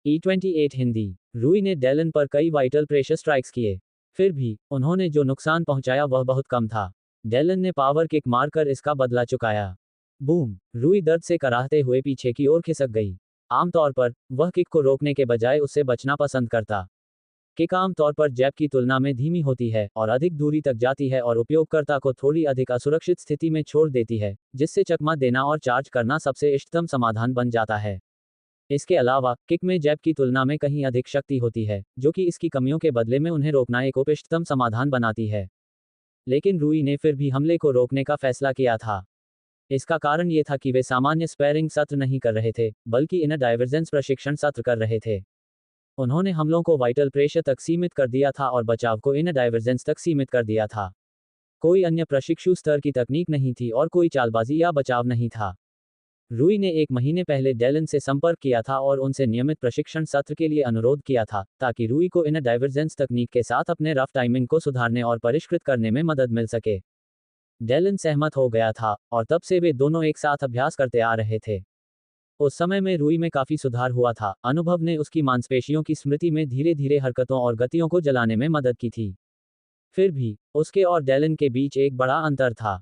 E28 Hindi. रूई ने Dillon पर कई वाइटल प्रेशर स्ट्राइक्स किए। फिर भी उन्होंने जो नुकसान पहुंचाया वह बहुत कम था। डेलन ने पावर किक मारकर इसका बदला चुकाया। बूम! रूई दर्द से कराहते हुए पीछे की ओर खिसक गई। आमतौर पर वह किक को रोकने के बजाय उससे बचना पसंद करता। किक आमतौर पर जैब की तुलना में धीमी होती है और अधिक दूरी तक जाती है और उपयोगकर्ता को थोड़ी अधिक असुरक्षित स्थिति में छोड़ देती है, जिससे चकमा देना और चार्ज करना सबसे इष्टतम समाधान बन जाता है। इसके अलावा किक में जैब की तुलना में कहीं अधिक शक्ति होती है, जो कि इसकी कमियों के बदले में उन्हें रोकना एक इष्टतम समाधान बनाती है। लेकिन रूई ने फिर भी हमले को रोकने का फैसला किया था। इसका कारण ये था कि वे सामान्य स्पैरिंग सत्र नहीं कर रहे थे, बल्कि इनर डाइवर्जेंस प्रशिक्षण सत्र कर रहे थे। उन्होंने हमलों को वाइटल प्रेशर तक सीमित कर दिया था और बचाव को इनर डाइवर्जेंस तक सीमित कर दिया था। कोई अन्य प्रशिक्षु स्तर की तकनीक नहीं थी और कोई चालबाजी या बचाव नहीं था। रूई ने 1 महीने पहले डेलन से संपर्क किया था और उनसे नियमित प्रशिक्षण सत्र के लिए अनुरोध किया था, ताकि रूई को इनर डाइवर्जेंस तकनीक के साथ अपने रफ टाइमिंग को सुधारने और परिष्कृत करने में मदद मिल सके। डेलन सहमत हो गया था और तब से वे दोनों एक साथ अभ्यास करते आ रहे थे। उस समय में रूई में काफी सुधार हुआ था। अनुभव ने उसकी मांसपेशियों की स्मृति में धीरे धीरे हरकतों और गतियों को जलाने में मदद की थी। फिर भी उसके और डेलन के बीच एक बड़ा अंतर था।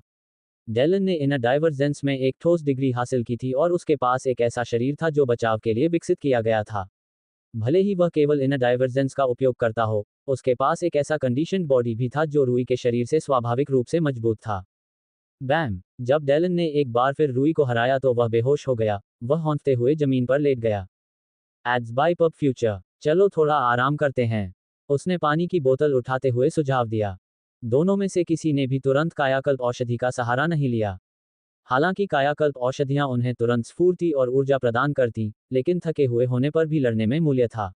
डेलन ने इनर डाइवर्जेंस में एक ठोस डिग्री हासिल की थी और उसके पास एक ऐसा शरीर था जो बचाव के लिए विकसित किया गया था। भले ही वह केवल इनर डाइवर्जेंस का उपयोग करता हो, उसके पास एक ऐसा कंडीशन्ड बॉडी भी था जो रूई के शरीर से स्वाभाविक रूप से मजबूत था। बैम! जब डेलन ने एक बार फिर रूई को हराया तो वह बेहोश हो गया। वह हौंकते हुए जमीन पर लेट गया। एड्स बाय पब फ्यूचर। चलो थोड़ा आराम करते हैं। उसने पानी की बोतल उठाते हुए सुझाव दिया। दोनों में से किसी ने भी तुरंत कायाकल्प औषधि का सहारा नहीं लिया। हालांकि कायाकल्प औषधियां उन्हें तुरंत स्फूर्ति और ऊर्जा प्रदान करती, लेकिन थके हुए होने पर भी लड़ने में मूल्य था।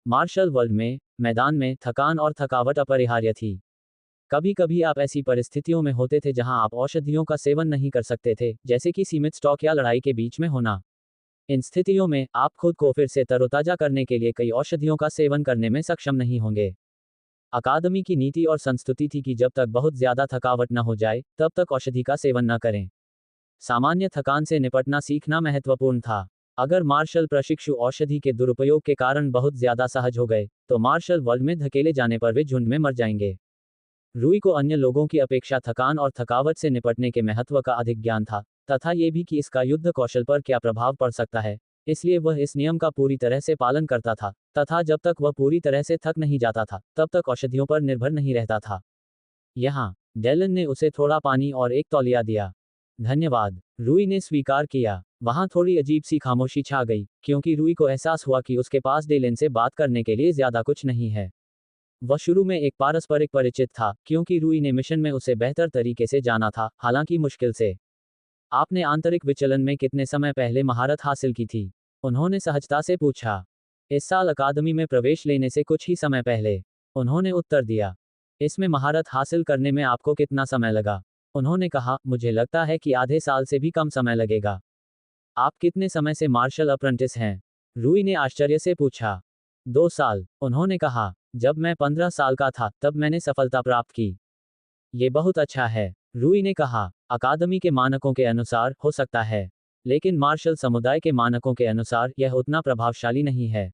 मार्शल वर्ल्ड में, मैदान में थकान और थकावट अपरिहार्य थी। कभी कभी आप ऐसी परिस्थितियों में होते थे जहां आप औषधियों का सेवन नहीं कर सकते थे, जैसे कि सीमित स्टॉक या लड़ाई के बीच में होना। इन स्थितियों में आप खुद को फिर से तरोताजा करने के लिए कई औषधियों का सेवन करने में सक्षम नहीं होंगे। अकादमी की नीति और संस्तुति थी कि जब तक बहुत ज्यादा थकावट न हो जाए, तब तक औषधि का सेवन न करें। सामान्य थकान से निपटना सीखना महत्वपूर्ण था। अगर मार्शल प्रशिक्षु औषधि के दुरुपयोग के कारण बहुत ज्यादा सहज हो गए, तो मार्शल वर्ल्ड में धकेले जाने पर वे झुंड में मर जाएंगे। रूई को अन्य लोगों की अपेक्षा थकान और थकावट से निपटने के महत्व का अधिक ज्ञान था, तथा ये भी कि इसका युद्ध कौशल पर क्या प्रभाव पड़ सकता है। इसलिए वह इस नियम का पूरी तरह से पालन करता था, तथा जब तक वह पूरी तरह से थक नहीं जाता था, तब तक औषधियों पर निर्भर नहीं रहता था। यहाँ डेलन ने उसे थोड़ा पानी और एक तौलिया दिया। धन्यवाद, रूई ने स्वीकार किया। वहां थोड़ी अजीब सी खामोशी छा गई, क्योंकि रूई को एहसास हुआ कि उसके पास डेलन से बात करने के लिए ज्यादा कुछ नहीं है। वह शुरू में एक पारस्परिक परिचित था, क्योंकि रूई ने मिशन में उसे बेहतर तरीके से जाना था, हालांकि मुश्किल से। आपने आंतरिक विचलन में कितने समय पहले महारत हासिल की थी? उन्होंने सहजता से पूछा। इस साल अकादमी में प्रवेश लेने से कुछ ही समय पहले, उन्होंने उत्तर दिया। इसमें महारत हासिल करने में आपको कितना समय लगा? उन्होंने कहा, मुझे लगता है कि आधे साल से भी कम समय लगेगा। आप कितने समय से मार्शल अप्रेंटिस हैं? रूई ने आश्चर्य से पूछा। 2 साल, उन्होंने कहा। जब मैं 15 साल का था, तब मैंने सफलता प्राप्त की। ये बहुत अच्छा है, रूई ने कहा। अकादमी के मानकों के अनुसार हो सकता है, लेकिन मार्शल समुदाय के मानकों के अनुसार यह उतना प्रभावशाली नहीं है।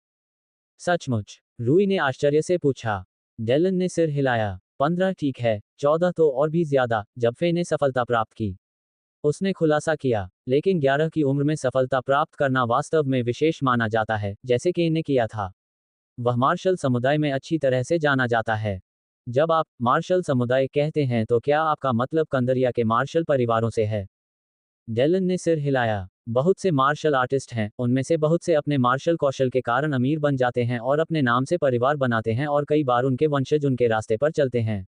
सचमुच? रूई ने आश्चर्य से पूछा। डेलन ने सिर हिलाया। 15 ठीक है, 14 तो और भी ज्यादा, जब फे ने सफलता प्राप्त की। उसने खुलासा किया। लेकिन 11 की उम्र में सफलता प्राप्त करना वास्तव में विशेष माना जाता है, जैसे कि इन्हें किया था। वह मार्शल समुदाय में अच्छी तरह से जाना जाता है। जब आप मार्शल समुदाय कहते हैं तो क्या आपका मतलब कंदरिया के मार्शल परिवारों से है? डेलन ने सिर हिलाया। बहुत से मार्शल आर्टिस्ट हैं, उनमें से बहुत से अपने मार्शल कौशल के कारण अमीर बन जाते हैं और अपने नाम से परिवार बनाते हैं और कई बार उनके वंशज उनके रास्ते पर चलते हैं।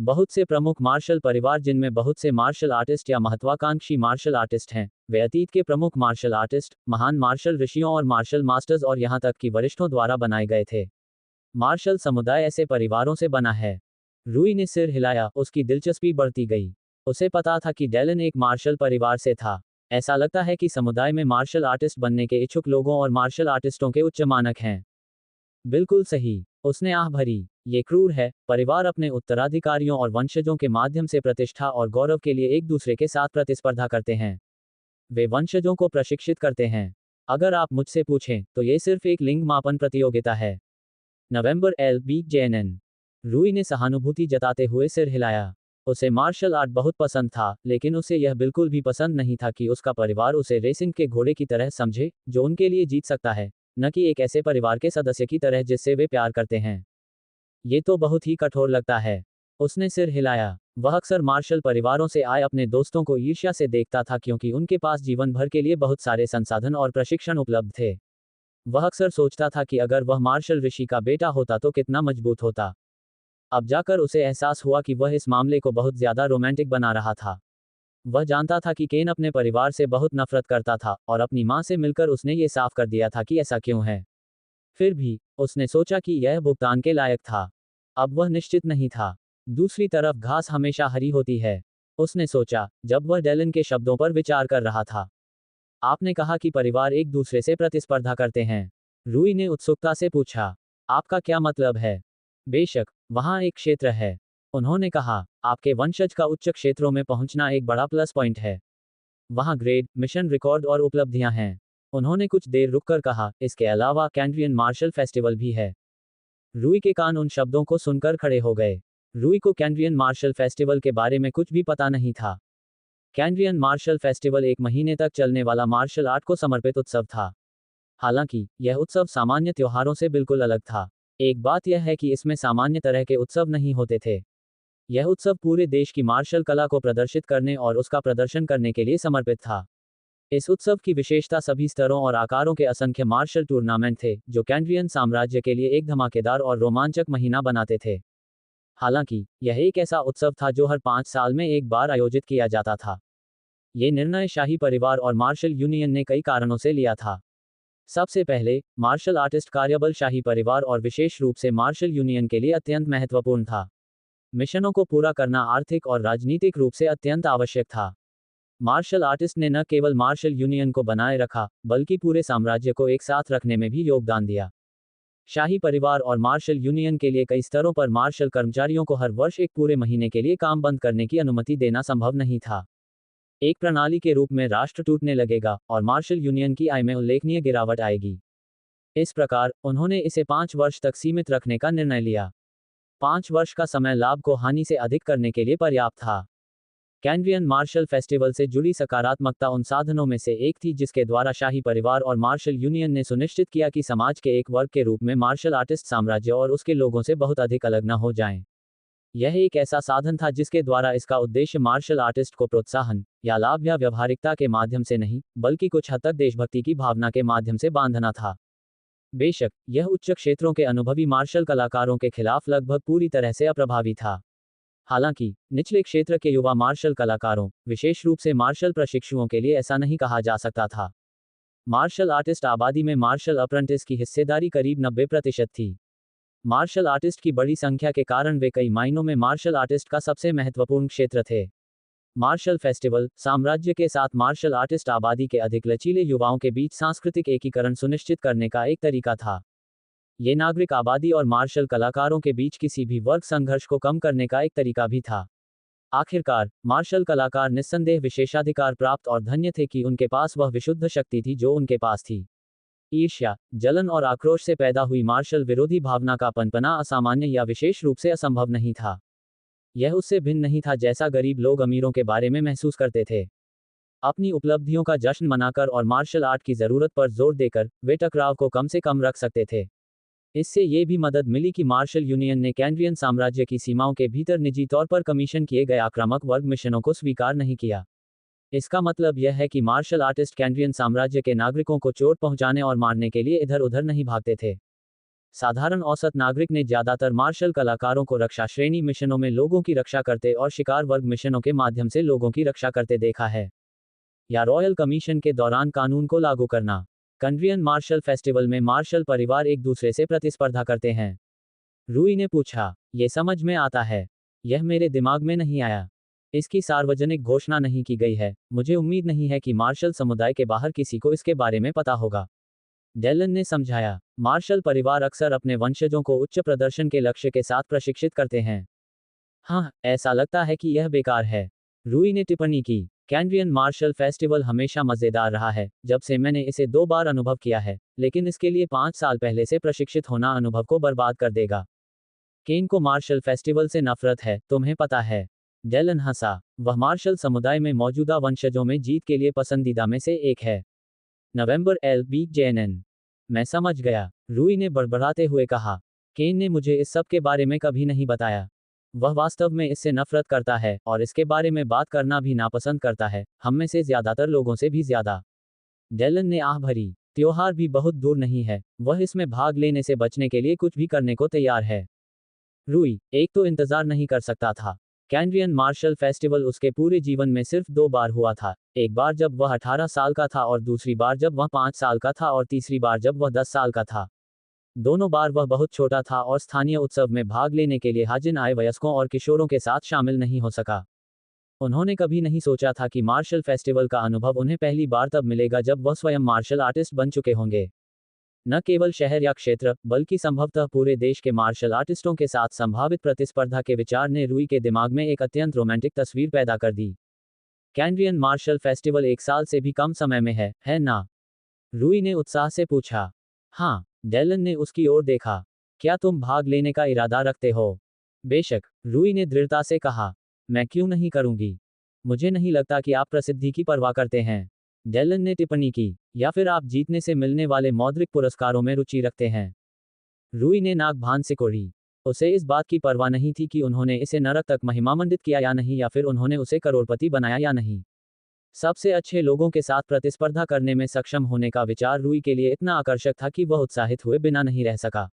बहुत से प्रमुख मार्शल परिवार जिनमें बहुत से मार्शल आर्टिस्ट या महत्वाकांक्षी मार्शल आर्टिस्ट हैं, वे अतीत के प्रमुख मार्शल आर्टिस्ट, महान मार्शल ऋषियों और मार्शल मास्टर्स और यहां तक कि वरिष्ठों द्वारा बनाए गए थे। मार्शल समुदाय ऐसे परिवारों से बना है। रूई ने सिर हिलाया, उसकी दिलचस्पी बढ़ती गई। उसे पता था कि डेलन एक मार्शल परिवार से था। ऐसा लगता है कि समुदाय में मार्शल आर्टिस्ट बनने के इच्छुक लोगों और मार्शल आर्टिस्टों के उच्च मानक हैं। बिल्कुल सही, उसने आह भरी। ये क्रूर है, परिवार अपने उत्तराधिकारियों और वंशजों के माध्यम से प्रतिष्ठा और गौरव के लिए एक दूसरे के साथ प्रतिस्पर्धा करते हैं। वे वंशजों को प्रशिक्षित करते हैं। अगर आप मुझसे पूछें तो ये सिर्फ एक लिंग मापन प्रतियोगिता है। नवंबर LBJNN। रूई ने सहानुभूति जताते हुए सिर हिलाया। उसे मार्शल आर्ट बहुत पसंद था, लेकिन उसे यह बिल्कुल भी पसंद नहीं था कि उसका परिवार उसे रेसिंग के घोड़े की तरह समझे, जो उनके लिए जीत सकता है, न कि एक ऐसे परिवार के सदस्य की तरह जिससे वे प्यार करते हैं। ये तो बहुत ही कठोर लगता है। उसने सिर हिलाया। वह अक्सर मार्शल परिवारों से आए अपने दोस्तों को ईर्ष्या से देखता था क्योंकि उनके पास जीवन भर के लिए बहुत सारे संसाधन और प्रशिक्षण उपलब्ध थे। वह अक्सर सोचता था कि अगर वह मार्शल ऋषि का बेटा होता तो कितना मजबूत होता। अब जाकर उसे एहसास हुआ कि वह इस मामले को बहुत ज्यादा रोमांटिक बना रहा था। वह जानता था कि केन अपने परिवार से बहुत नफरत करता था और अपनी मां से मिलकर उसने ये साफ कर दिया था कि ऐसा क्यों है। फिर भी उसने सोचा कि यह भुगतान के लायक था। अब वह निश्चित नहीं था। दूसरी तरफ घास हमेशा हरी होती है, उसने सोचा, जब वह डेलन के शब्दों पर विचार कर रहा था। आपने कहा कि परिवार एक दूसरे से प्रतिस्पर्धा करते हैं। रूई ने उत्सुकता से पूछा। आपका क्या मतलब है? बेशक, वहां एक क्षेत्र है। उन्होंने कहा, आपके वंशज का उच्च क्षेत्रों में पहुंचना एक बड़ा प्लस पॉइंट है। वहां ग्रेड, मिशन रिकॉर्ड और उपलब्धियां हैं। उन्होंने कुछ देर रुककर कहा, इसके अलावा कैंड्रियन मार्शल फेस्टिवल भी है। रूई के कान उन शब्दों को सुनकर खड़े हो गए। रूई को कैंड्रियन मार्शल फेस्टिवल के बारे में कुछ भी पता नहीं था। कैंड्रियन मार्शल फेस्टिवल 1 महीने तक चलने वाला मार्शल आर्ट को समर्पित उत्सव था। हालांकि यह उत्सव सामान्य त्योहारों से बिल्कुल अलग था। एक बात यह है कि इसमें सामान्य तरह के उत्सव नहीं होते थे। यह उत्सव पूरे देश की मार्शल कला को प्रदर्शित करने और उसका प्रदर्शन करने के लिए समर्पित था। इस उत्सव की विशेषता सभी स्तरों और आकारों के असंख्य मार्शल टूर्नामेंट थे, जो कैंड्रियन साम्राज्य के लिए एक धमाकेदार और रोमांचक महीना बनाते थे। हालांकि यह एक ऐसा उत्सव था जो हर 5 साल में एक बार आयोजित किया जाता था। ये निर्णय शाही परिवार और मार्शल यूनियन ने कई कारणों से लिया था। सबसे पहले, मार्शल आर्टिस्ट कार्यबल शाही परिवार और विशेष रूप से मार्शल यूनियन के लिए अत्यंत महत्वपूर्ण था। मिशनों को पूरा करना आर्थिक और राजनीतिक रूप से अत्यंत आवश्यक था। मार्शल आर्टिस्ट ने न केवल मार्शल यूनियन को बनाए रखा, बल्कि पूरे साम्राज्य को एक साथ रखने में भी योगदान दिया। शाही परिवार और मार्शल यूनियन के लिए कई स्तरों पर मार्शल कर्मचारियों को हर वर्ष एक पूरे महीने के लिए काम बंद करने की अनुमति देना संभव नहीं था। एक प्रणाली के रूप में राष्ट्र टूटने लगेगा और मार्शल यूनियन की आय में उल्लेखनीय गिरावट आएगी। इस प्रकार, उन्होंने इसे 5 वर्ष तक सीमित रखने का निर्णय लिया। 5 वर्ष का समय लाभ को हानि से अधिक करने के लिए पर्याप्त था। कैंड्रियन मार्शल फेस्टिवल से जुड़ी सकारात्मकता उन साधनों में से एक थी जिसके द्वारा शाही परिवार और मार्शल यूनियन ने सुनिश्चित किया कि समाज के एक वर्ग के रूप में मार्शल आर्टिस्ट साम्राज्य और उसके लोगों से बहुत अधिक अलग न हो जाएं। यह एक ऐसा साधन था जिसके द्वारा इसका उद्देश्य मार्शल आर्टिस्ट को प्रोत्साहन या लाभ या व्यवहारिकता के माध्यम से नहीं, बल्कि कुछ हद तक देशभक्ति की भावना के माध्यम से बांधना था। बेशक, यह उच्च क्षेत्रों के अनुभवी मार्शल कलाकारों के खिलाफ लगभग पूरी तरह से अप्रभावी था। हालांकि, निचले क्षेत्र के युवा मार्शल कलाकारों, विशेष रूप से मार्शल प्रशिक्षुओं के लिए ऐसा नहीं कहा जा सकता था। मार्शल आर्टिस्ट आबादी में मार्शल अप्रेंटिस की हिस्सेदारी करीब 90% थी। मार्शल आर्टिस्ट की बड़ी संख्या के कारण वे कई मायनों में मार्शल आर्टिस्ट का सबसे महत्वपूर्ण क्षेत्र थे। मार्शल फेस्टिवल, साम्राज्य के साथ मार्शल आर्टिस्ट आबादी के अधिक लचीले युवाओं के बीच सांस्कृतिक एकीकरण सुनिश्चित करने का एक तरीका था। ये नागरिक आबादी और मार्शल कलाकारों के बीच किसी भी वर्ग संघर्ष को कम करने का एक तरीका भी था। आखिरकार, मार्शल कलाकार निस्संदेह विशेषाधिकार प्राप्त और धन्य थे कि उनके पास वह विशुद्ध शक्ति थी जो उनके पास थी। ईर्ष्या, जलन और आक्रोश से पैदा हुई मार्शल विरोधी भावना का पनपना असामान्य या विशेष रूप से असंभव नहीं था। यह उससे भिन्न नहीं था जैसा गरीब लोग अमीरों के बारे में महसूस करते थे। अपनी उपलब्धियों का जश्न मनाकर और मार्शल आर्ट की जरूरत पर जोर देकर, वे टकराव को कम से कम रख सकते थे। इससे ये भी मदद मिली कि मार्शल यूनियन ने कैंड्रियन साम्राज्य की सीमाओं के भीतर निजी तौर पर कमीशन किए गए आक्रामक वर्ग मिशनों को स्वीकार नहीं किया। इसका मतलब यह है कि मार्शल आर्टिस्ट कैंड्रियन साम्राज्य के नागरिकों को चोट पहुंचाने और मारने के लिए इधर उधर नहीं भागते थे। साधारण औसत नागरिक ने ज्यादातर मार्शल कलाकारों को रक्षा श्रेणी मिशनों में लोगों की रक्षा करते और शिकार वर्ग मिशनों के माध्यम से लोगों की रक्षा करते देखा है। या रॉयल कमीशन के दौरान कानून को लागू करना। कैंड्रियन मार्शल फेस्टिवल में मार्शल परिवार एक दूसरे से प्रतिस्पर्धा करते हैं। रूई ने पूछा, ये समझ में आता है? यह मेरे दिमाग में नहीं आया। इसकी सार्वजनिक घोषणा नहीं की गई है। मुझे उम्मीद नहीं है कि मार्शल समुदाय के बाहर किसी को इसके बारे में पता होगा। डेलन ने समझाया, मार्शल परिवार अक्सर अपने वंशजों को उच्च प्रदर्शन के लक्ष्य के साथ प्रशिक्षित करते हैं। हाँ, ऐसा लगता है कि यह बेकार है, रूई ने टिप्पणी की। कैनरियन मार्शल फेस्टिवल हमेशा मज़ेदार रहा है, जब से मैंने इसे 2 बार अनुभव किया है, लेकिन इसके लिए 5 साल पहले से प्रशिक्षित होना अनुभव को बर्बाद कर देगा। केन को मार्शल फेस्टिवल से नफरत है, तुम्हें पता है। डेलन हंसा। वह मार्शल समुदाय में मौजूदा वंशजों में जीत के लिए पसंदीदा में से एक है। नवंबर LBJNN। मैं समझ गया, रूई ने बड़बड़ाते हुए कहा। केन ने मुझे इस सब के बारे में कभी नहीं बताया। वह वास्तव में इससे नफरत करता है और इसके बारे में बात करना भी नापसंद करता है, हम में से ज्यादातर लोगों से भी ज्यादा। डेलन ने आह भरी। त्योहार भी बहुत दूर नहीं है, वह इसमें भाग लेने से बचने के लिए कुछ भी करने को तैयार है। रूई, एक तो इंतजार नहीं कर सकता था। कैनरियन मार्शल फेस्टिवल उसके पूरे जीवन में सिर्फ 2 बार हुआ था, एक बार जब वह 18 साल का था और दूसरी बार जब वह 5 साल का था और तीसरी बार जब वह 10 साल का था। दोनों बार वह बहुत छोटा था और स्थानीय उत्सव में भाग लेने के लिए हाजिर आए वयस्कों और किशोरों के साथ शामिल नहीं हो सका। उन्होंने कभी नहीं सोचा था कि मार्शल फेस्टिवल का अनुभव उन्हें पहली बार तब मिलेगा जब वह स्वयं मार्शल आर्टिस्ट बन चुके होंगे। न केवल शहर या क्षेत्र, बल्कि संभवतः पूरे देश के मार्शल आर्टिस्टों के साथ संभावित प्रतिस्पर्धा के विचार ने रूई के दिमाग में एक अत्यंत रोमांटिक तस्वीर पैदा कर दी। कैनरियन मार्शल फेस्टिवल 1 साल से भी कम समय में है ना? रूई ने उत्साह से पूछा। हाँ, डेलन ने उसकी ओर देखा। क्या तुम भाग लेने का इरादा रखते हो? बेशक, रूई ने दृढ़ता से कहा। मैं क्यों नहीं करूंगी? मुझे नहीं लगता कि आप प्रसिद्धि की परवाह करते हैं, डेलन ने टिप्पणी की, या फिर आप जीतने से मिलने वाले मौद्रिक पुरस्कारों में रुचि रखते हैं। रूई ने नाक भान सिकोड़ी। उसे इस बात की परवाह नहीं थी कि उन्होंने इसे नरक तक महिमामंडित किया या नहीं, या फिर उन्होंने उसे करोड़पति बनाया या नहीं। सबसे अच्छे लोगों के साथ प्रतिस्पर्धा करने में सक्षम होने का विचार रूई के लिए इतना आकर्षक था कि वह उत्साहित हुए बिना नहीं रह सका।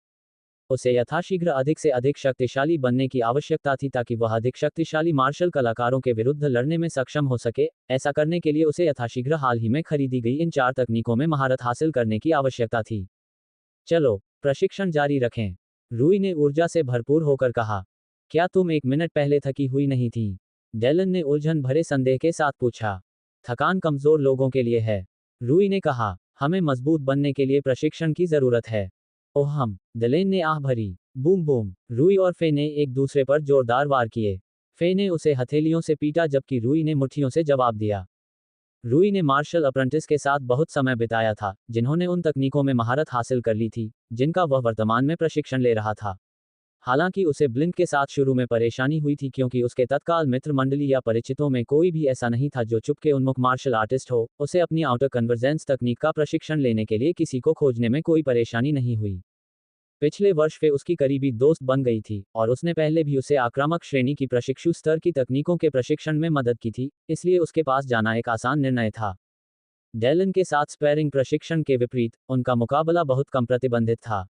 उसे यथाशीघ्र अधिक से अधिक शक्तिशाली बनने की आवश्यकता थी ताकि वह अधिक शक्तिशाली मार्शल कलाकारों के विरुद्ध लड़ने में सक्षम हो सके। ऐसा करने के लिए उसे यथाशीघ्र हाल ही में खरीदी गई इन 4 तकनीकों में महारत हासिल करने की आवश्यकता थी। चलो, प्रशिक्षण जारी रखें, रूई ने ऊर्जा से भरपूर होकर कहा। क्या तुम 1 मिनट पहले थकी हुई नहीं थी? डेलन ने उलझन भरे संदेह के साथ पूछा। थकान कमजोर लोगों के लिए है, रूई ने कहा। हमें मजबूत बनने के लिए प्रशिक्षण की जरूरत है। ओह हम, डेलन ने आह भरी। बूम बूम, रूई और फे ने एक दूसरे पर जोरदार वार किए। फे ने उसे हथेलियों से पीटा जबकि रूई ने मुट्ठियों से जवाब दिया। रूई ने मार्शल अप्रेंटिस के साथ बहुत समय बिताया था, जिन्होंने उन तकनीकों में महारत हासिल कर ली थी, जिनका वह वर्तमान में प्रशिक्षण ले रहा था। हालांकि उसे ब्लिंक के साथ शुरू में परेशानी हुई थी क्योंकि उसके तत्काल मित्र मंडली या परिचितों में कोई भी ऐसा नहीं था जो चुपके उन्मुख मार्शल आर्टिस्ट हो। उसे अपनी आउटर कन्वर्जेंस तकनीक का प्रशिक्षण लेने के लिए किसी को खोजने में कोई परेशानी नहीं हुई। पिछले वर्ष वे उसकी करीबी दोस्त बन गई थी और उसने पहले भी उसे आक्रामक श्रेणी की प्रशिक्षु स्तर की तकनीकों के प्रशिक्षण में मदद की थी, इसलिए उसके पास जाना एक आसान निर्णय था। डेलन के साथ स्पैरिंग प्रशिक्षण के विपरीत, उनका मुकाबला बहुत कम प्रतिबंधित था।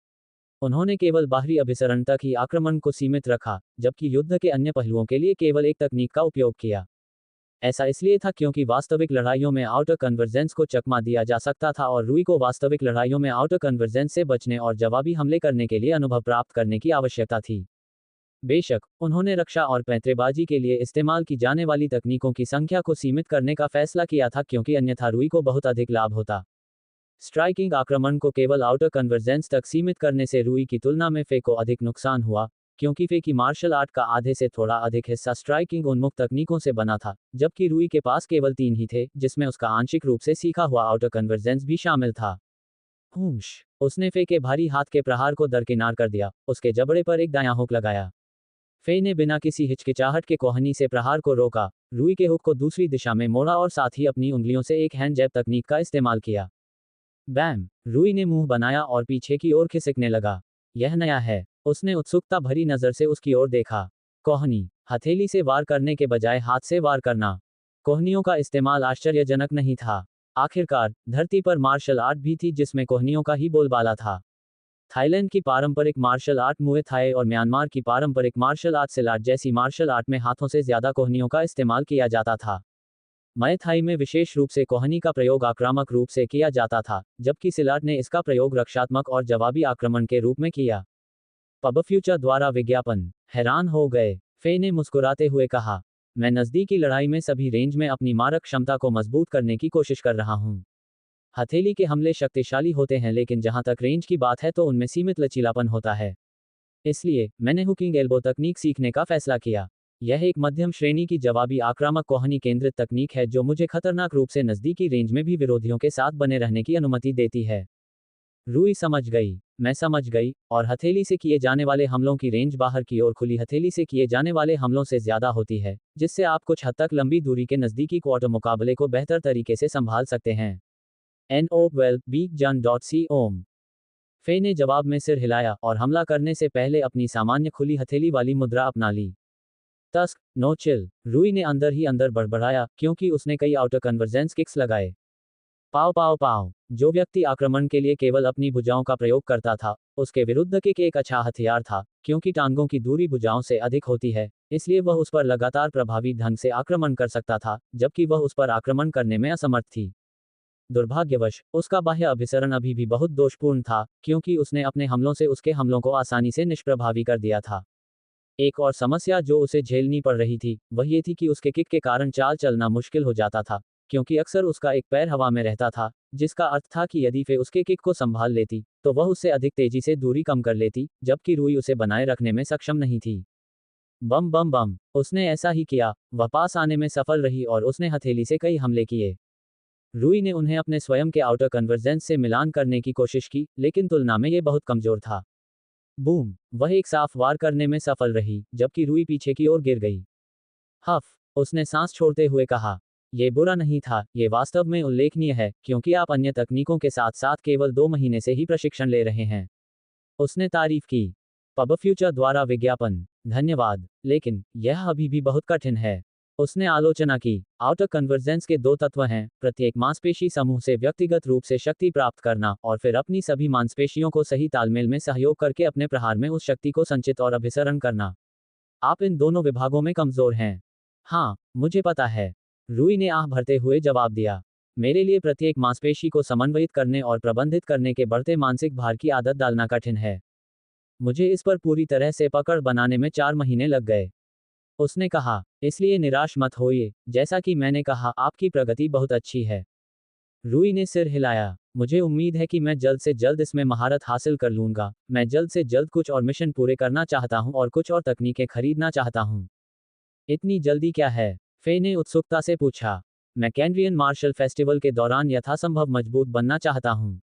उन्होंने केवल बाहरी अभिसरण तक ही आक्रमण को सीमित रखा, जबकि युद्ध के अन्य पहलुओं के लिए केवल एक तकनीक का उपयोग किया। ऐसा इसलिए था क्योंकि वास्तविक लड़ाइयों में आउटर कन्वर्जेंस को चकमा दिया जा सकता था और रूई को वास्तविक लड़ाइयों में आउटर कन्वर्जेंस से बचने और जवाबी हमले करने के लिए अनुभव प्राप्त करने की आवश्यकता थी। बेशक, उन्होंने रक्षा और पैंतरेबाजी के लिए इस्तेमाल की जाने वाली तकनीकों की संख्या को सीमित करने का फैसला किया था क्योंकि अन्यथा रूई को बहुत अधिक लाभ होता। स्ट्राइकिंग आक्रमण को केवल आउटर कन्वर्जेंस तक सीमित करने से रूई की तुलना में फे को अधिक नुकसान हुआ, क्योंकि फे की मार्शल आर्ट का आधे से थोड़ा अधिक हिस्सा स्ट्राइकिंग उन्मुख तकनीकों से बना था, जबकि रूई के पास केवल 3 ही थे, जिसमें उसका आंशिक रूप से सीखा हुआ आउटर कन्वर्जेंस भी शामिल था। हूश, उसने फे के भारी हाथ के प्रहार को दरकिनार कर दिया, उसके जबड़े पर एक दायां हुक लगाया। फे ने बिना किसी हिचकिचाहट के कोहनी से प्रहार को रोका, रूई के हुक को दूसरी दिशा में मोड़ा और साथ ही अपनी उंगलियों से एक हैंड जैब तकनीक का इस्तेमाल किया। बैम, रूई ने मुंह बनाया और पीछे की ओर खिसकने लगा। यह नया है, उसने उत्सुकता भरी नजर से उसकी ओर देखा। कोहनी, हथेली से वार करने के बजाय हाथ से वार करना। कोहनियों का इस्तेमाल आश्चर्यजनक नहीं था। आखिरकार, धरती पर मार्शल आर्ट भी थी जिसमें कोहनियों का ही बोलबाला था। थाईलैंड की पारंपरिक मार्शल आर्ट मुए थाई और म्यांमार की पारंपरिक मार्शल आर्ट सिलाट जैसी मार्शल आर्ट में हाथों से ज्यादा कोहनियों का इस्तेमाल किया जाता था। मय थाई में विशेष रूप से कोहनी का प्रयोग आक्रामक रूप से किया जाता था, जबकि सिलाट ने इसका प्रयोग रक्षात्मक और जवाबी आक्रमण के रूप में किया। पब फ्यूचर द्वारा विज्ञापन। हैरान हो गए, फे ने मुस्कुराते हुए कहा। मैं नजदीकी लड़ाई में सभी रेंज में अपनी मारक क्षमता को मजबूत करने की कोशिश कर रहा हूं। हथेली के हमले शक्तिशाली होते हैं लेकिन जहां तक रेंज की बात है तो उनमें सीमित लचीलापन होता है। इसलिए, मैंने हुकिंग एल्बो तकनीक सीखने का फैसला किया। यह एक मध्यम श्रेणी की जवाबी आक्रामक कोहनी केंद्रित तकनीक है जो मुझे खतरनाक रूप से नज़दीकी रेंज में भी विरोधियों के साथ बने रहने की अनुमति देती है। रूई समझ गई, मैं समझ गई, और हथेली से किए जाने वाले हमलों की रेंज बाहर की ओर खुली हथेली से किए जाने वाले हमलों से ज़्यादा होती है, जिससे आप कुछ हद तक लंबी दूरी के नज़दीकी क्वार्टर मुकाबले को बेहतर तरीके से संभाल सकते हैं। NO12 BigJan.C ओम। फे ने जवाब में सिर हिलाया और हमला करने से पहले अपनी सामान्य खुली हथेली वाली मुद्रा अपना ली। तस्क, नो चिल, रूई ने अंदर ही अंदर बड़बड़ाया क्योंकि उसने कई आउटर कन्वर्जेंस किक्स लगाए। पाव पाव पाव। जो व्यक्ति आक्रमण के लिए केवल अपनी भुजाओं का प्रयोग करता था, उसके विरुद्ध किक एक अच्छा हथियार था, क्योंकि टांगों की दूरी भुजाओं से अधिक होती है, इसलिए वह उस पर लगातार प्रभावी ढंग से आक्रमण कर सकता था, जबकि वह उस पर आक्रमण करने में असमर्थ थी। दुर्भाग्यवश, उसका बाह्य अभिसरण अभी भी बहुत दोषपूर्ण था, क्योंकि उसने अपने हमलों से उसके हमलों को आसानी से निष्प्रभावी कर दिया था। एक और समस्या जो उसे झेलनी पड़ रही थी, वह ये थी कि उसके किक के कारण चाल चलना मुश्किल हो जाता था, क्योंकि अक्सर उसका एक पैर हवा में रहता था, जिसका अर्थ था कि यदि फे उसके किक को संभाल लेती, तो वह उससे अधिक तेजी से दूरी कम कर लेती, जबकि रूई उसे बनाए रखने में सक्षम नहीं थी। बम बम बम, उसने ऐसा ही किया, वह पास आने में सफल रही और उसने हथेली से कई हमले किए। रूई ने उन्हें अपने स्वयं के आउटर कन्वर्जेंस से मिलान करने की कोशिश की, लेकिन तुलना में यह बहुत कमजोर था। बूम, वह एक साफ वार करने में सफल रही, जबकि रूई पीछे की ओर गिर गई। हफ, उसने सांस छोड़ते हुए कहा, यह बुरा नहीं था, यह वास्तव में उल्लेखनीय है, क्योंकि आप अन्य तकनीकों के साथ साथ केवल 2 महीने से ही प्रशिक्षण ले रहे हैं। उसने तारीफ की। पब फ्यूचर द्वारा विज्ञापन, धन्यवाद, लेकिन यह अभी भी बहुत कठिन है। उसने आलोचना की। आउटर कन्वर्जेंस के 2 तत्व हैं, प्रत्येक मांसपेशी समूह से व्यक्तिगत रूप से शक्ति प्राप्त करना और फिर अपनी सभी मांसपेशियों को सही तालमेल में सहयोग करके अपने प्रहार में उस शक्ति को संचित और अभिसरण करना। आप इन दोनों विभागों में कमजोर हैं। हाँ, मुझे पता है, रूई ने आह भरते हुए जवाब दिया। मेरे लिए प्रत्येक मांसपेशी को समन्वयित करने और प्रबंधित करने के बढ़ते मानसिक भार की आदत डालना कठिन है। मुझे इस पर पूरी तरह से पकड़ बनाने में 4 महीने लग गए। उसने कहा, इसलिए निराश मत होइए, जैसा कि मैंने कहा, आपकी प्रगति बहुत अच्छी है। रूई ने सिर हिलाया। मुझे उम्मीद है कि मैं जल्द से जल्द इसमें महारत हासिल कर लूंगा। मैं जल्द से जल्द कुछ और मिशन पूरे करना चाहता हूं और कुछ और तकनीकें खरीदना चाहता हूं। इतनी जल्दी क्या है? फे ने उत्सुकता से पूछा। मैं कैनरियन मार्शल फेस्टिवल के दौरान यथासंभव मजबूत बनना चाहता हूं।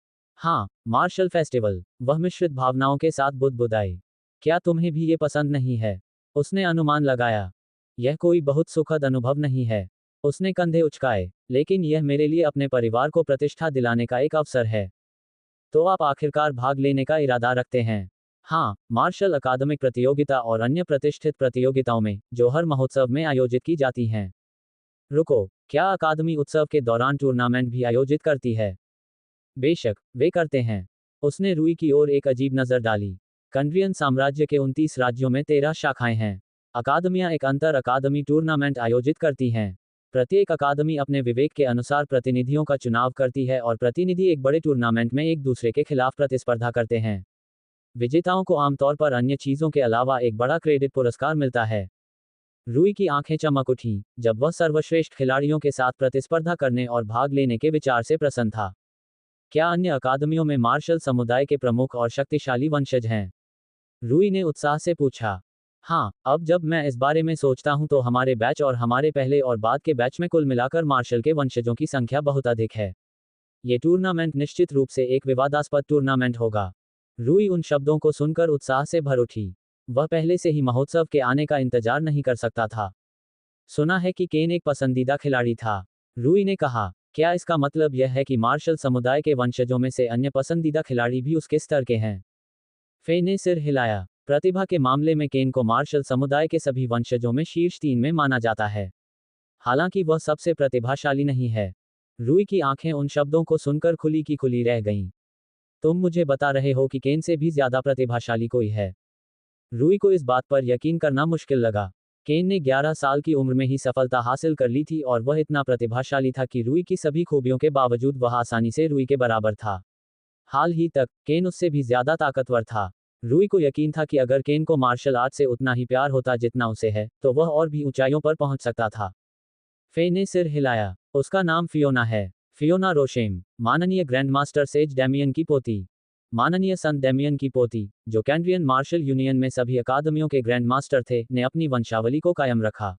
हाँ, मार्शल फेस्टिवल, वह मिश्रित भावनाओं के साथ बुदबुदाई। क्या तुम्हें भी ये पसंद नहीं है? उसने अनुमान लगाया। यह कोई बहुत सुखद अनुभव नहीं है। उसने कंधे उचकाए, लेकिन यह मेरे लिए अपने परिवार को प्रतिष्ठा दिलाने का एक अवसर है। तो आप आखिरकार भाग लेने का इरादा रखते हैं? हाँ, मार्शल अकादमिक प्रतियोगिता और अन्य प्रतिष्ठित प्रतियोगिताओं में, जो हर महोत्सव में आयोजित की जाती हैं। रुको, क्या अकादमी उत्सव के दौरान टूर्नामेंट भी आयोजित करती है? बेशक, वे करते हैं। उसने रूई की ओर एक अजीब नज़र डाली। कंड्रियन साम्राज्य के 29 राज्यों में 13 शाखाएं हैं। अकादमियां एक अंतर अकादमी टूर्नामेंट आयोजित करती हैं। प्रत्येक अकादमी अपने विवेक के अनुसार प्रतिनिधियों का चुनाव करती है और प्रतिनिधि एक बड़े टूर्नामेंट में एक दूसरे के खिलाफ प्रतिस्पर्धा करते हैं। विजेताओं को आमतौर पर अन्य चीजों के अलावा एक बड़ा क्रेडिट पुरस्कार मिलता है। रूई की आंखें चमक उठीं जब वह सर्वश्रेष्ठ खिलाड़ियों के साथ प्रतिस्पर्धा करने और भाग लेने के विचार से प्रसन्न था। क्या अन्य अकादमियों में मार्शल समुदाय के प्रमुख और शक्तिशाली वंशज हैं? रूई ने उत्साह से पूछा। हाँ, अब जब मैं इस बारे में सोचता हूं तो हमारे बैच और हमारे पहले और बाद के बैच में कुल मिलाकर मार्शल के वंशजों की संख्या बहुत अधिक है। ये टूर्नामेंट निश्चित रूप से एक विवादास्पद टूर्नामेंट होगा। रूई उन शब्दों को सुनकर उत्साह से भर उठी। वह पहले से ही महोत्सव के आने का इंतजार नहीं कर सकता था। सुना है कि केन एक पसंदीदा खिलाड़ी था, रूई ने कहा। क्या इसका मतलब यह है कि मार्शल समुदाय के वंशजों में से अन्य पसंदीदा खिलाड़ी भी उसके स्तर के हैं? फे ने सिर हिलाया। प्रतिभा के मामले में केन को मार्शल समुदाय के सभी वंशजों में शीर्ष 3 में माना जाता है। हालांकि वह सबसे प्रतिभाशाली नहीं है। रूई की आंखें उन शब्दों को सुनकर खुली की खुली रह गईं। तुम मुझे बता रहे हो कि केन से भी ज्यादा प्रतिभाशाली कोई है? रूई को इस बात पर यकीन करना मुश्किल लगा। केन ने 11 साल की उम्र में ही सफलता हासिल कर ली थी और वह इतना प्रतिभाशाली था कि रूई की सभी खूबियों के बावजूद वह आसानी से रूई के बराबर था। हाल ही तक, केन उससे भी ज्यादा ताकतवर था। रूई को यकीन था कि अगर केन को मार्शल आर्ट से उतना ही प्यार होता जितना उसे है, तो वह और भी ऊंचाइयों पर पहुंच सकता था। फे ने सिर हिलाया। उसका नाम फियोना है। फियोना रोशेम, माननीय ग्रैंडमास्टर सेज डैमियन की पोती। माननीय संत डेमियन की पोती, जो कैंड्रियन मार्शल यूनियन में सभी अकादमियों के ग्रैंड मास्टर थे, ने अपनी वंशावली को कायम रखा।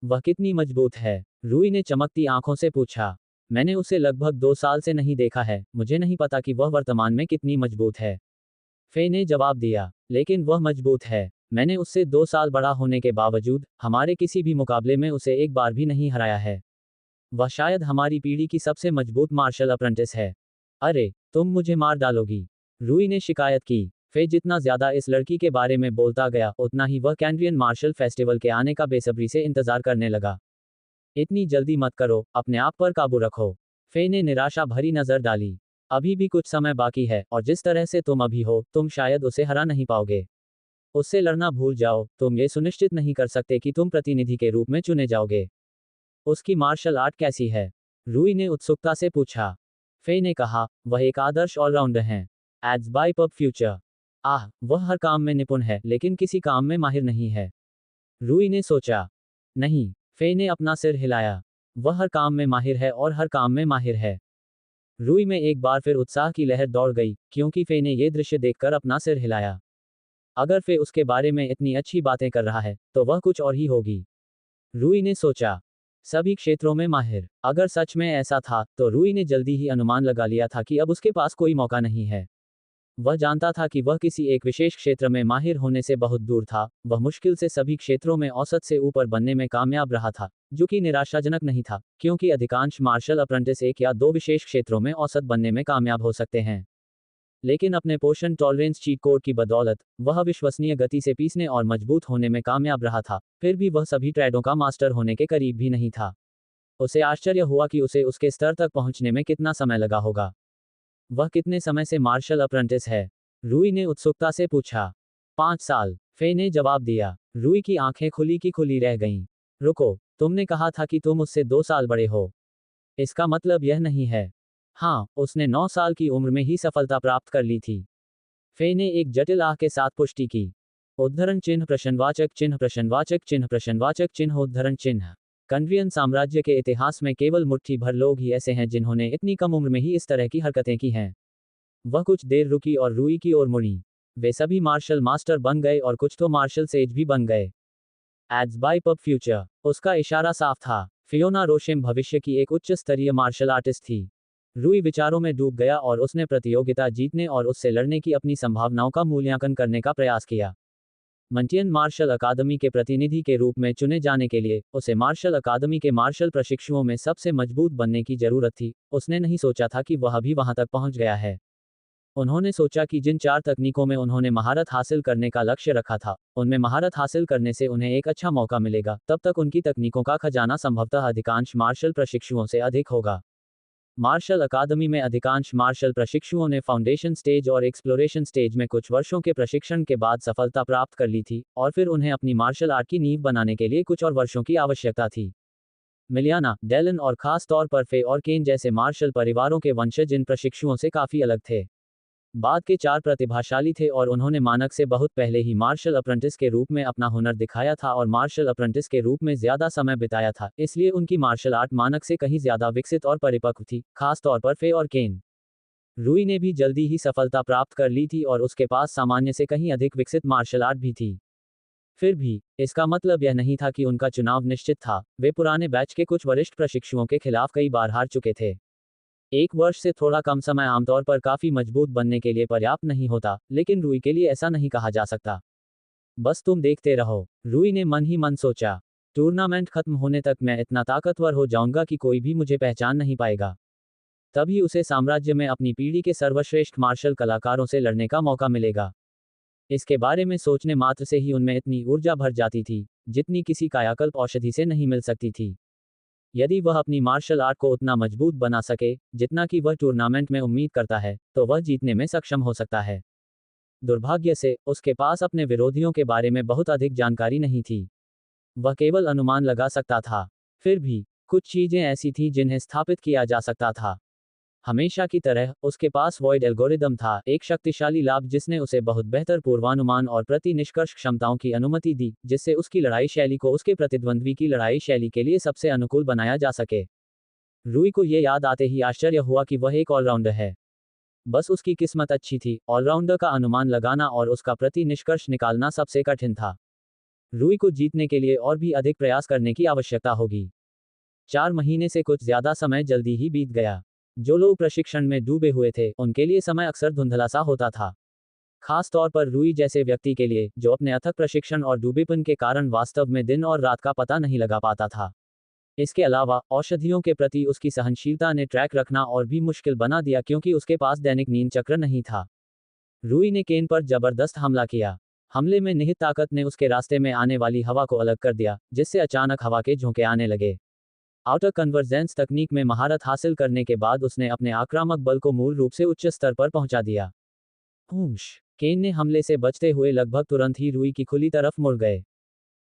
वह कितनी मजबूत है? रूई ने चमकती आंखों से पूछा। मैंने उसे लगभग 2 साल से नहीं देखा है, मुझे नहीं पता कि वह वर्तमान में कितनी मजबूत है। फे ने जवाब दिया। लेकिन वह मजबूत है। मैंने उससे 2 साल बड़ा होने के बावजूद हमारे किसी भी मुकाबले में उसे एक बार भी नहीं हराया है। वह शायद हमारी पीढ़ी की सबसे मजबूत मार्शल अप्रेंटिस है। अरे, तुम मुझे मार डालोगी, रूई ने शिकायत की। फे जितना ज्यादा इस लड़की के बारे में बोलता गया, उतना ही वह कैंड्रियन मार्शल फेस्टिवल के आने का बेसब्री से इंतजार करने लगा। इतनी जल्दी मत करो, अपने आप पर काबू रखो। फे ने निराशा भरी नजर डाली। अभी भी कुछ समय बाकी है, और जिस तरह से तुम अभी हो, तुम शायद उसे हरा नहीं पाओगे। उससे लड़ना भूल जाओ, तुम ये सुनिश्चित नहीं कर सकते कि तुम प्रतिनिधि के रूप में चुने जाओगे। उसकी मार्शल आर्ट कैसी है? रूई ने उत्सुकता से पूछा। फे ने कहा, वह एक आदर्श ऑलराउंडर हैं। एड्स बाय पब फ्यूचर। आह, वह हर काम में निपुण है, लेकिन किसी काम में माहिर नहीं है। रूई ने सोचा। नहीं, फे ने अपना सिर हिलाया। वह हर काम में माहिर है और हर काम में माहिर है। रूई में एक बार फिर उत्साह की लहर दौड़ गई, क्योंकि फे ने यह दृश्य देखकर अपना सिर हिलाया। अगर फे उसके बारे में इतनी अच्छी बातें कर रहा है, तो वह कुछ और ही होगी। रूई ने सोचा। सभी क्षेत्रों में माहिर। अगर सच में ऐसा था, तो रूई ने जल्दी ही अनुमान लगा लिया था कि अब उसके पास कोई मौका नहीं है। वह जानता था कि वह किसी एक विशेष क्षेत्र में माहिर होने से बहुत दूर था। वह मुश्किल से सभी क्षेत्रों में औसत से ऊपर बनने में कामयाब रहा था, जो कि निराशाजनक नहीं था, क्योंकि अधिकांश मार्शल अप्रेंटिस एक या दो विशेष क्षेत्रों में औसत बनने में कामयाब हो सकते हैं। लेकिन अपने पोषण टॉलरेंस चीट कोड की बदौलत वह विश्वसनीय गति से पीसने और मजबूत होने में कामयाब रहा था। फिर भी वह सभी ट्रेडों का मास्टर होने के करीब भी नहीं था। उसे आश्चर्य हुआ कि उसे उसके स्तर तक पहुंचने में कितना समय लगा होगा। वह कितने समय से मार्शल अप्रेंटिस है? रूई ने उत्सुकता से पूछा। 5 साल, फे ने जवाब दिया। रूई की आंखें खुली की खुली रह गईं। रुको, तुमने कहा था कि तुम उससे 2 साल बड़े हो। इसका मतलब यह नहीं है। हाँ, उसने 9 साल की उम्र में ही सफलता प्राप्त कर ली थी। फे ने एक जटिल आह के साथ पुष्टि की। उद्धरण चिन्ह प्रश्नवाचक चिन्ह प्रश्नवाचक चिन्ह प्रश्नवाचक चिन्ह उद्धरण चिन्ह। कंड्रियन साम्राज्य के इतिहास में केवल मुट्ठी भर लोग ही ऐसे हैं जिन्होंने इतनी कम उम्र में ही इस तरह की हरकतें की हैं। वह कुछ देर रुकी और रूई की ओर मुड़ी। वे सभी मार्शल मास्टर बन गए और कुछ तो मार्शल सेज भी बन गए। एड्स बाय पब फ्यूचर। उसका इशारा साफ था। फियोना रोशेम भविष्य की एक उच्च स्तरीय मार्शल आर्टिस्ट थी। रूई विचारों में डूब गया और उसने प्रतियोगिता जीतने और उससे लड़ने की अपनी संभावनाओं का मूल्यांकन करने का प्रयास किया। मंटियन मार्शल अकादमी के प्रतिनिधि के रूप में चुने जाने के लिए उसे मार्शल अकादमी के मार्शल प्रशिक्षुओं में सबसे मजबूत बनने की जरूरत थी। उसने नहीं सोचा था कि वह अभी वहां तक पहुंच गया है। उन्होंने सोचा कि जिन 4 तकनीकों में उन्होंने महारत हासिल करने का लक्ष्य रखा था, उनमें महारत हासिल करने से उन्हें एक अच्छा मौका मिलेगा। तब तक उनकी तकनीकों का खजाना संभवतः अधिकांश मार्शल प्रशिक्षुओं से अधिक होगा। मार्शल अकादमी में अधिकांश मार्शल प्रशिक्षुओं ने फाउंडेशन स्टेज और एक्सप्लोरेशन स्टेज में कुछ वर्षों के प्रशिक्षण के बाद सफलता प्राप्त कर ली थी, और फिर उन्हें अपनी मार्शल आर्ट की नींव बनाने के लिए कुछ और वर्षों की आवश्यकता थी। मिलियाना, डेलन और खास तौर पर फे और केन जैसे मार्शल परिवारों के वंशज इन प्रशिक्षुओं से काफी अलग थे। बाद के 4 प्रतिभाशाली थे और उन्होंने मानक से बहुत पहले ही मार्शल अप्रेंटिस के रूप में अपना हुनर दिखाया था और मार्शल अप्रेंटिस के रूप में ज्यादा समय बिताया था, इसलिए उनकी मार्शल आर्ट मानक से कहीं ज्यादा विकसित और परिपक्व थी, खास तौर पर फे और केन। रूई ने भी जल्दी ही सफलता प्राप्त कर ली थी और उसके पास सामान्य से कहीं अधिक विकसित मार्शल आर्ट भी थी। फिर भी, इसका मतलब यह नहीं था कि उनका चुनाव निश्चित था। वे पुराने बैच के कुछ वरिष्ठ प्रशिक्षुओं के खिलाफ कई बार हार चुके थे। 1 वर्ष से थोड़ा कम समय आमतौर पर काफी मजबूत बनने के लिए पर्याप्त नहीं होता, लेकिन रूई के लिए ऐसा नहीं कहा जा सकता। बस तुम देखते रहो, रूई ने मन ही मन सोचा। टूर्नामेंट खत्म होने तक मैं इतना ताकतवर हो जाऊंगा कि कोई भी मुझे पहचान नहीं पाएगा। तभी उसे साम्राज्य में अपनी पीढ़ी के सर्वश्रेष्ठ मार्शल कलाकारों से लड़ने का मौका मिलेगा। इसके बारे में सोचने मात्र से ही उनमें इतनी ऊर्जा भर जाती थी, जितनी किसी कायाकल्प औषधि से नहीं मिल सकती थी। यदि वह अपनी मार्शल आर्ट को उतना मजबूत बना सके, जितना कि वह टूर्नामेंट में उम्मीद करता है, तो वह जीतने में सक्षम हो सकता है। दुर्भाग्य से, उसके पास अपने विरोधियों के बारे में बहुत अधिक जानकारी नहीं थी। वह केवल अनुमान लगा सकता था। फिर भी, कुछ चीजें ऐसी थीं जिन्हें स्थापित किया जा सकता था। हमेशा की तरह, उसके पास वॉइड एल्गोरिदम था, एक शक्तिशाली लाभ जिसने उसे बहुत बेहतर पूर्वानुमान और प्रति निष्कर्ष क्षमताओं की अनुमति दी, जिससे उसकी लड़ाई शैली को उसके प्रतिद्वंद्वी की लड़ाई शैली के लिए सबसे अनुकूल बनाया जा सके। रूई को यह याद आते ही आश्चर्य हुआ कि वह एक ऑलराउंडर है। बस उसकी किस्मत अच्छी थी, ऑलराउंडर का अनुमान लगाना और उसका प्रति निष्कर्ष निकालना सबसे कठिन था। रूई को जीतने के लिए और भी अधिक प्रयास करने की आवश्यकता होगी। 4 महीने से कुछ ज्यादा समय जल्दी ही बीत गया। जो लोग प्रशिक्षण में डूबे हुए थे, उनके लिए समय अक्सर धुंधला सा होता था। खास तौर पर रूई जैसे व्यक्ति के लिए, जो अपने अथक प्रशिक्षण और डूबेपन के कारण वास्तव में दिन और रात का पता नहीं लगा पाता था। इसके अलावा, औषधियों के प्रति उसकी सहनशीलता ने ट्रैक रखना और भी मुश्किल बना दिया क्योंकि उसके पास दैनिक नींद चक्र नहीं था। रूई ने केन पर जबरदस्त हमला किया। हमले में निहित ताकत ने उसके रास्ते में आने वाली हवा को अलग कर दिया, जिससे अचानक हवा के झोंके आने लगे। आउटर कन्वर्जेंस तकनीक में महारत हासिल करने के बाद उसने अपने आक्रामक बल को मूल रूप से उच्च स्तर पर पहुंचा दिया। हूश! केन ने हमले से बचते हुए लगभग तुरंत ही रूई की खुली तरफ मुड़ गए।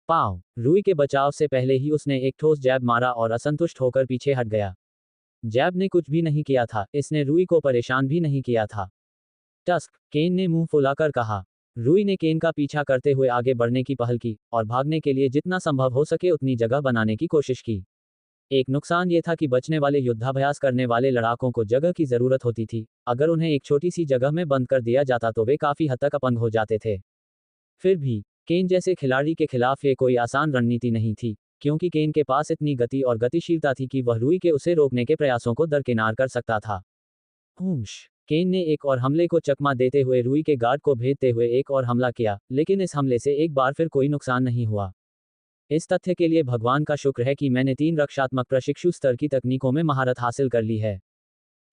पाव! रूई के बचाव से पहले ही उसने एक ठोस जैब मारा और असंतुष्ट होकर पीछे हट गया। जैब ने कुछ भी नहीं किया था, इसने रूई को परेशान भी नहीं किया था। टस्क! केन ने मुंह फुलाकर कहा। रूई ने केन का पीछा करते हुए आगे बढ़ने की पहल की और भागने के लिए जितना संभव हो सके उतनी जगह बनाने की कोशिश की। एक नुकसान ये था कि बचने वाले युद्धाभ्यास करने वाले लड़ाकों को जगह की जरूरत होती थी। अगर उन्हें एक छोटी सी जगह में बंद कर दिया जाता तो वे काफी हद तक अपंग हो जाते थे। फिर भी, केन जैसे खिलाड़ी के खिलाफ ये कोई आसान रणनीति नहीं थी, क्योंकि केन के पास इतनी गति और गतिशीलता थी कि वह रूई के उसे रोकने के प्रयासों को दरकिनार कर सकता था। हूश! केन ने एक और हमले को चकमा देते हुए रूई के गार्ड को भेदते हुए एक और हमला किया, लेकिन इस हमले से एक बार फिर कोई नुकसान नहीं हुआ। इस तथ्य के लिए भगवान का शुक्र है कि मैंने 3 रक्षात्मक प्रशिक्षु स्तर की तकनीकों में महारत हासिल कर ली है।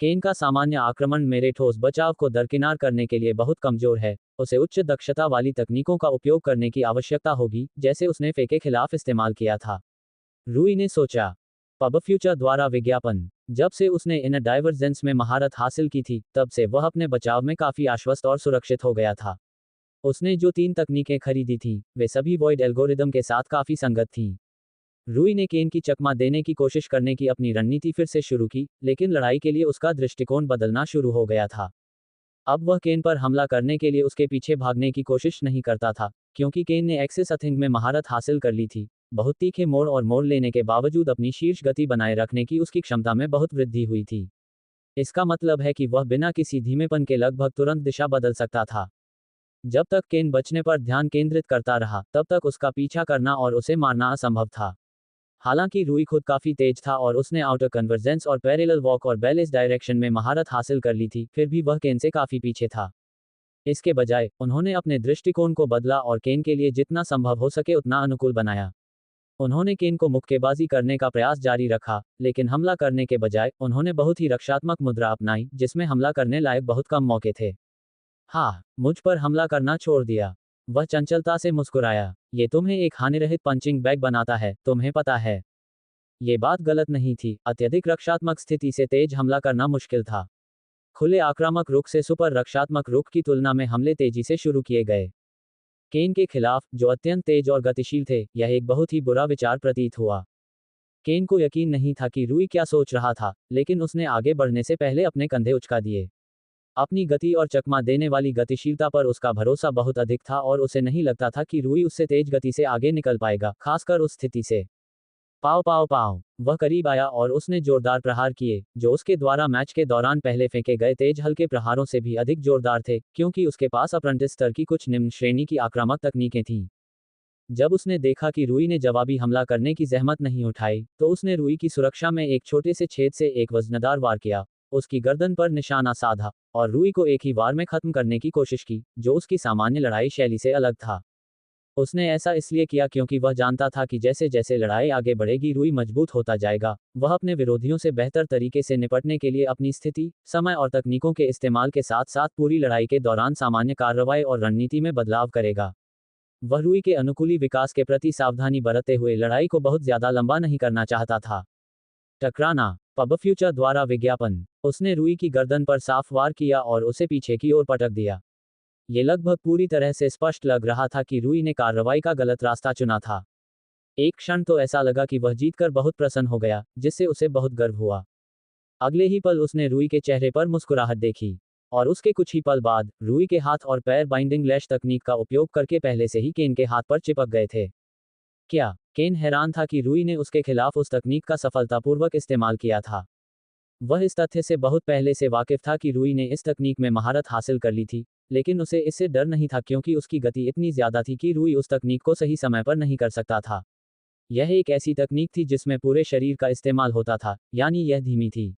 केन का सामान्य आक्रमण मेरे ठोस बचाव को दरकिनार करने के लिए बहुत कमजोर है। उसे उच्च दक्षता वाली तकनीकों का उपयोग करने की आवश्यकता होगी, जैसे उसने फे के खिलाफ इस्तेमाल किया था। रूई ने सोचा। पब फ्यूचर द्वारा विज्ञापन। जब से उसने इन डाइवर्जेंस में महारत हासिल की थी, तब से वह अपने बचाव में काफी आश्वस्त और सुरक्षित हो गया था। उसने जो 3 तकनीकें खरीदी थीं, वे सभी वॉइड एल्गोरिदम के साथ काफी संगत थीं। रूई ने केन की चकमा देने की कोशिश करने की अपनी रणनीति फिर से शुरू की, लेकिन लड़ाई के लिए उसका दृष्टिकोण बदलना शुरू हो गया था। अब वह केन पर हमला करने के लिए उसके पीछे भागने की कोशिश नहीं करता था, क्योंकि केन ने एक्सिस अथिंग में महारत हासिल कर ली थी। बहुत तीखे मोड़ और मोड़ लेने के बावजूद अपनी शीर्ष गति बनाए रखने की उसकी क्षमता में बहुत वृद्धि हुई थी। इसका मतलब है कि वह बिना किसी धीमेपन के लगभग तुरंत दिशा बदल सकता था। जब तक केन बचने पर ध्यान केंद्रित करता रहा, तब तक उसका पीछा करना और उसे मारना असंभव था। हालांकि रूई खुद काफी तेज था और उसने आउटर कन्वर्जेंस और पैरेलल वॉक और बैलेंस डायरेक्शन में महारत हासिल कर ली थी, फिर भी वह केन से काफी पीछे था। इसके बजाय, उन्होंने अपने दृष्टिकोण को बदला और केन के लिए जितना संभव हो सके उतना अनुकूल बनाया। उन्होंने केन को मुक्केबाजी करने का प्रयास जारी रखा, लेकिन हमला करने के बजाय, उन्होंने बहुत ही रक्षात्मक मुद्रा अपनाई, जिसमें हमला करने लायक बहुत कम मौके थे। हाँ, मुझ पर हमला करना छोड़ दिया। वह चंचलता से मुस्कुराया। ये तुम्हें एक हानिरहित पंचिंग बैग बनाता है, तुम्हें पता है। ये बात गलत नहीं थी, अत्यधिक रक्षात्मक स्थिति से तेज हमला करना मुश्किल था। खुले आक्रामक रुख से सुपर रक्षात्मक रुख की तुलना में हमले तेजी से शुरू किए गए। केन के खिलाफ, जो अत्यंत तेज और गतिशील थे, यह एक बहुत ही बुरा विचार प्रतीत हुआ। केन को यकीन नहीं था कि रूई क्या सोच रहा था, लेकिन उसने आगे बढ़ने से पहले अपने कंधे उचका दिए। अपनी गति और चकमा देने वाली गतिशीलता पर उसका भरोसा बहुत अधिक था और उसे नहीं लगता था कि रूई उससे तेज गति से आगे निकल पाएगा, खासकर उस स्थिति से। पाव पाव पाव! वह करीब आया और उसने जोरदार प्रहार किए, जो उसके द्वारा मैच के दौरान पहले फेंके गए तेज हल्के प्रहारों से भी अधिक जोरदार थे, क्योंकि उसके पास अप्रेंटिस स्तर की कुछ निम्न श्रेणी की आक्रामक तकनीकें थीं। जब उसने देखा कि रूई ने जवाबी हमला करने की जहमत नहीं उठाई, तो उसने रूई की सुरक्षा में एक छोटे से छेद से एक वजनदार वार किया, उसकी गर्दन पर निशाना साधा, और रूई को एक ही वार में खत्म करने की कोशिश की, जो उसकी सामान्य लड़ाई शैली से अलग था। उसने ऐसा इसलिए किया क्योंकि वह जानता था कि जैसे जैसे लड़ाई आगे बढ़ेगी रूई मजबूत होता जाएगा। वह अपने विरोधियों से बेहतर तरीके से निपटने के लिए अपनी स्थिति, समय और तकनीकों के इस्तेमाल के साथ साथ पूरी लड़ाई के दौरान सामान्य कार्रवाई और रणनीति में बदलाव करेगा। वह रूई के अनुकूली विकास के प्रति सावधानी बरतते हुए लड़ाई को बहुत ज्यादा लंबा नहीं करना चाहता था। टकराना। पब फ्यूचर द्वारा विज्ञापन। उसने रूई की गर्दन पर साफ वार किया और उसे पीछे की ओर पटक दिया। ये लगभग पूरी तरह से स्पष्ट लग रहा था कि रूई ने कार्रवाई का गलत रास्ता चुना था। एक क्षण तो ऐसा लगा कि वह जीतकर बहुत प्रसन्न हो गया, जिससे उसे बहुत गर्व हुआ। अगले ही पल उसने रूई के चेहरे पर मुस्कुराहट देखी, और उसके कुछ ही पल बाद, रूई के हाथ और पैर बाइंडिंग लैश तकनीक का उपयोग करके पहले से ही केन के हाथ पर चिपक गए थे। क्या? केन हैरान था कि रूई ने उसके खिलाफ उस तकनीक का सफलतापूर्वक इस्तेमाल किया था। वह इस तथ्य से बहुत पहले से वाकिफ था कि रूई ने इस तकनीक में महारत हासिल कर ली थी, लेकिन उसे इससे डर नहीं था क्योंकि उसकी गति इतनी ज्यादा थी कि रूई उस तकनीक को सही समय पर नहीं कर सकता था। यह एक ऐसी तकनीक थी जिसमें पूरे शरीर का इस्तेमाल होता था, यानी यह धीमी थी।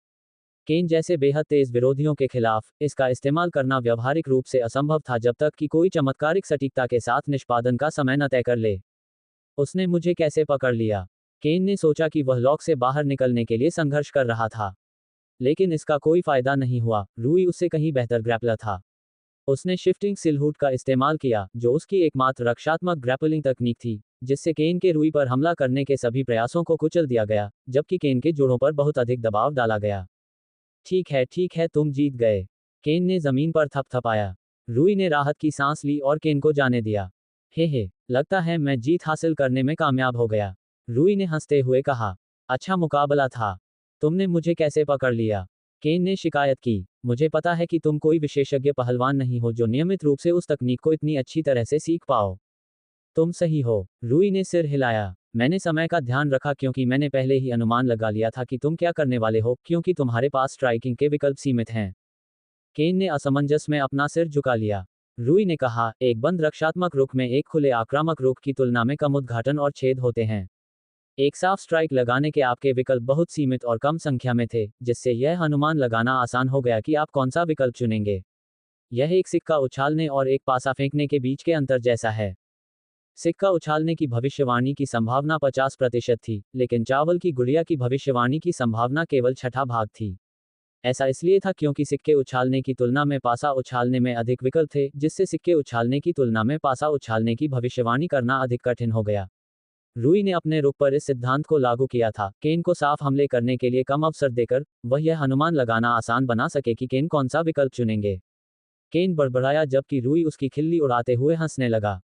केन जैसे बेहद तेज विरोधियों के खिलाफ इसका इस्तेमाल करना व्यवहारिक रूप से असंभव था जब तक कि कोई चमत्कारिक सटीकता के साथ निष्पादन का समय न तय कर ले। उसने मुझे कैसे पकड़ लिया? केन ने सोचा कि वह लॉक से बाहर निकलने के लिए संघर्ष कर रहा था, लेकिन इसका कोई फायदा नहीं हुआ। रूई उससे कहीं बेहतर ग्रैपलर था। उसने शिफ्टिंग सिलहूट का इस्तेमाल किया, जो उसकी एकमात्र रक्षात्मक ग्रैपलिंग तकनीक थी, जिससे केन के रूई पर हमला करने के सभी प्रयासों को कुचल दिया गया, जबकि केन के जोड़ों पर बहुत अधिक दबाव डाला गया। ठीक है, तुम जीत गए। केन ने जमीन पर थपथपाया। रूई ने राहत की सांस ली और केन को जाने दिया। हे, लगता है मैं जीत हासिल करने में कामयाब हो गया। रूई ने हंसते हुए कहा। अच्छा मुकाबला था। तुमने मुझे कैसे पकड़ लिया? केन ने शिकायत की। मुझे पता है कि तुम कोई विशेषज्ञ पहलवान नहीं हो जो नियमित रूप से उस तकनीक को इतनी अच्छी तरह से सीख पाओ। तुम सही हो। रूई ने सिर हिलाया। मैंने समय का ध्यान रखा क्योंकि मैंने पहले ही अनुमान लगा लिया था कि तुम क्या करने वाले हो, क्योंकि तुम्हारे पास स्ट्राइकिंग के विकल्प सीमित हैं। केन ने असमंजस में अपना सिर झुका लिया। रूई ने कहा, एक बंद रक्षात्मक रुख में एक खुले आक्रामक रुख की तुलना में कम उद्घाटन और छेद होते हैं। एक साफ स्ट्राइक लगाने के आपके विकल्प बहुत सीमित और कम संख्या में थे, जिससे यह अनुमान लगाना आसान हो गया कि आप कौन सा विकल्प चुनेंगे। यह एक सिक्का उछालने और एक पासा फेंकने के बीच के अंतर जैसा है। सिक्का उछालने की भविष्यवाणी की संभावना 50% थी, लेकिन चावल की गुड़िया की भविष्यवाणी की संभावना केवल छठा भाग थी। ऐसा इसलिए था क्योंकि सिक्के उछालने की तुलना में पासा उछालने में अधिक विकल्प थे, जिससे सिक्के उछालने की तुलना में पासा उछालने की भविष्यवाणी करना अधिक कठिन हो गया। रूई ने अपने रुख पर इस सिद्धांत को लागू किया था, केन को साफ हमले करने के लिए कम अवसर देकर, वह यह अनुमान लगाना आसान बना सके कि केन कौन सा विकल्प चुनेंगे। केन बड़बड़ाया जबकि रूई उसकी खिल्ली उड़ाते हुए हंसने लगा।